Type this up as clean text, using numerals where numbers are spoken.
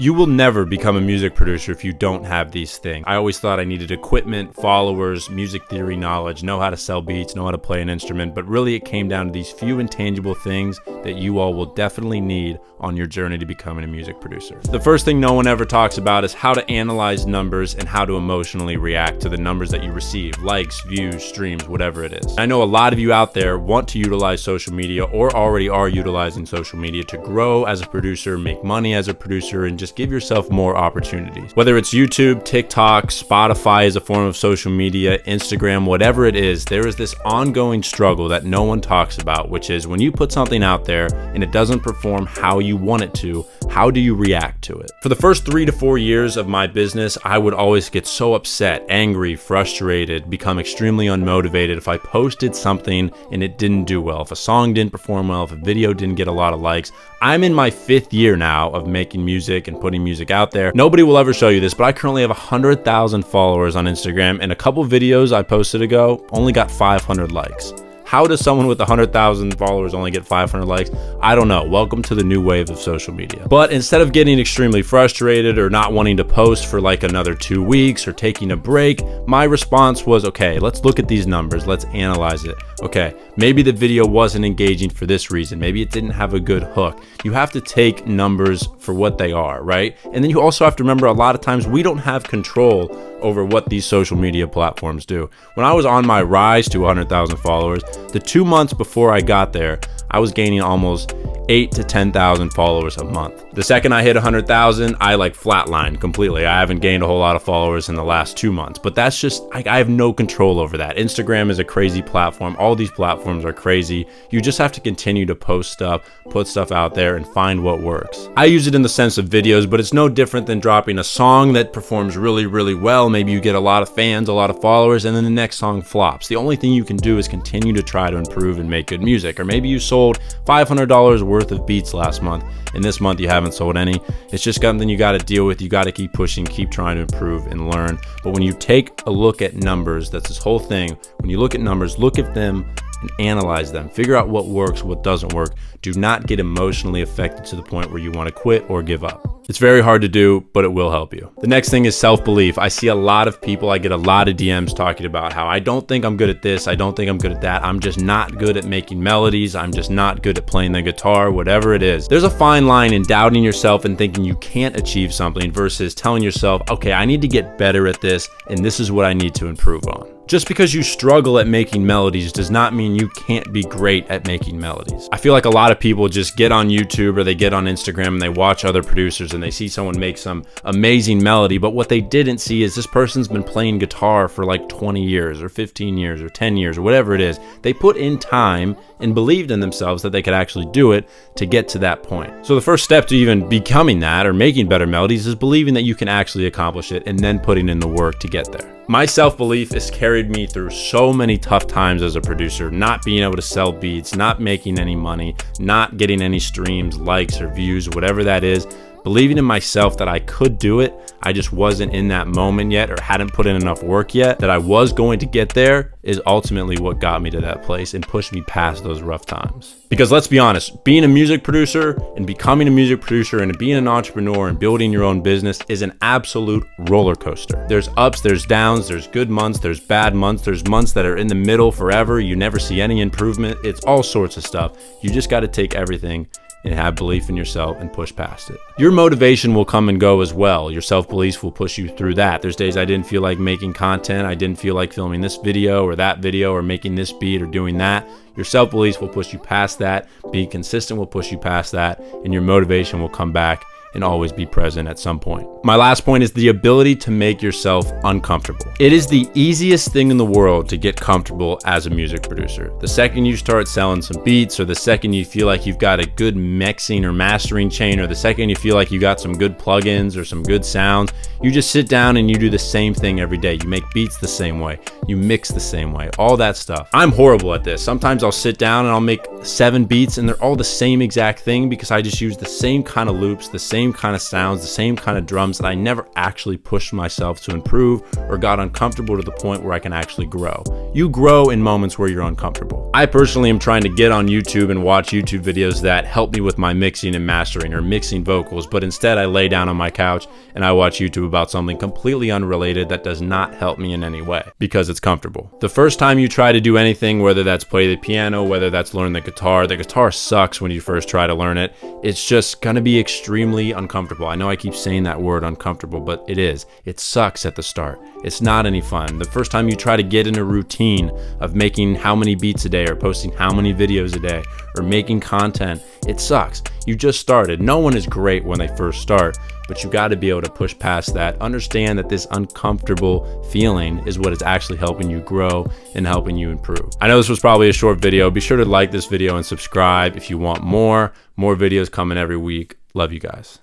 You will never become a music producer if you don't have these things. I always thought I needed equipment, followers, music theory knowledge, know how to sell beats, know how to play an instrument, but really it came down to these few intangible things that you all will definitely need on your journey to becoming a music producer. The first thing no one ever talks about is how to analyze numbers and how to emotionally react to the numbers that you receive, likes, views, streams, whatever it is. I know a lot of you out there want to utilize social media or already are utilizing social media to grow as a producer, make money as a producer, and just give yourself more opportunities. Whether it's YouTube, TikTok, Spotify as a form of social media, Instagram, whatever it is, there is this ongoing struggle that no one talks about, which is when you put something out there and it doesn't perform how you want it to, how do you react to it? For the first 3 to 4 years of my business, I would always get so upset, angry, frustrated, become extremely unmotivated if I posted something and it didn't do well, if a song didn't perform well, if a video didn't get a lot of likes. I'm in my 5th year now of making music and putting music out there. Nobody will ever show you this, but I currently have 100,000 followers on Instagram, and a couple videos I posted ago only got 500 likes. How does someone with 100,000 followers only get 500 likes? I don't know. Welcome to the new wave of social media. But instead of getting extremely frustrated or not wanting to post for like another 2 weeks or taking a break, my response was, okay, let's look at these numbers. Let's analyze it. Okay, maybe the video wasn't engaging for this reason. Maybe it didn't have a good hook. You have to take numbers for what they are, right? And then you also have to remember a lot of times we don't have control over what these social media platforms do. When I was on my rise to 100,000 followers, the 2 months before I got there, I was gaining almost 8 to 10,000 followers a month. The second I hit 100,000, I like flatlined completely. I haven't gained a whole lot of followers in the last 2 months, but that's just, I have no control over that. Instagram is a crazy platform. All these platforms are crazy. You just have to continue to post stuff, put stuff out there, and find what works. I use it in the sense of videos, but it's no different than dropping a song that performs really, really well. Maybe you get a lot of fans, a lot of followers, and then the next song flops. The only thing you can do is continue to try to improve and make good music. Or maybe you sold $500 worth of beats last month, and this month you haven't sold any. It's just something you got to deal with. You got to keep pushing, keep trying to improve and learn. But when you take a look at numbers, that's this whole thing. When you look at numbers, look at them and analyze them. Figure out what works, what doesn't work. Do not get emotionally affected to the point where you want to quit or give up. It's very hard to do, but it will help you. The next thing is self-belief. I see a lot of people, I get a lot of DMs talking about how I don't think I'm good at this, I don't think I'm good at that, I'm just not good at making melodies, I'm just not good at playing the guitar, whatever it is. There's a fine line in doubting yourself and thinking you can't achieve something versus telling yourself, okay, I need to get better at this, and this is what I need to improve on. Just because you struggle at making melodies does not mean you can't be great at making melodies. I feel like a lot of people just get on YouTube or they get on Instagram and they watch other producers and they see someone make some amazing melody, but what they didn't see is this person's been playing guitar for like 20 years or 15 years or 10 years or whatever it is. They put in time and believed in themselves that they could actually do it to get to that point. So the first step to even becoming that or making better melodies is believing that you can actually accomplish it and then putting in the work to get there. My self-belief has carried me through so many tough times as a producer, not being able to sell beats, not making any money, not getting any streams, likes, or views, whatever that is. Believing in myself that I could do it, I just wasn't in that moment yet or hadn't put in enough work yet, that I was going to get there is ultimately what got me to that place and pushed me past those rough times. Because let's be honest, being a music producer and becoming a music producer and being an entrepreneur and building your own business is an absolute roller coaster. There's ups, there's downs, there's good months, there's bad months, there's months that are in the middle forever. You never see any improvement. It's all sorts of stuff. You just got to take everything and have belief in yourself and push past it. Your motivation will come and go as well. Your self-belief will push you through that. There's days I didn't feel like making content. I didn't feel like filming this video or that video or making this beat or doing that. Your self-belief will push you past that. Being consistent will push you past that, and your motivation will come back and always be present at some point. My last point is the ability to make yourself uncomfortable. It is the easiest thing in the world to get comfortable as a music producer. The second you start selling some beats, or the second you feel like you've got a good mixing or mastering chain, or the second you feel like you got some good plugins or some good sounds, you just sit down and you do the same thing every day. You make beats the same way, you mix the same way, all that stuff. I'm horrible at this. Sometimes I'll sit down and I'll make 7 beats and they're all the same exact thing because I just use the same kind of loops, the same same kind of sounds, the same kind of drums, that I never actually pushed myself to improve or got uncomfortable to the point where I can actually grow. You grow in moments where you're uncomfortable. I personally am trying to get on YouTube and watch YouTube videos that help me with my mixing and mastering or mixing vocals, but instead I lay down on my couch and I watch YouTube about something completely unrelated that does not help me in any way because it's comfortable. The first time you try to do anything, whether that's play the piano, whether that's learn the guitar sucks when you first try to learn it. It's just gonna be extremely uncomfortable. I know I keep saying that word uncomfortable, but it is. It sucks at the start. It's not any fun. The first time you try to get in a routine of making how many beats a day or posting how many videos a day or making content, it sucks. You just started. No one is great when they first start, but you got to be able to push past that. Understand that this uncomfortable feeling is what is actually helping you grow and helping you improve. I know this was probably a short video. Be sure to like this video and subscribe if you want more videos coming every week. Love you guys.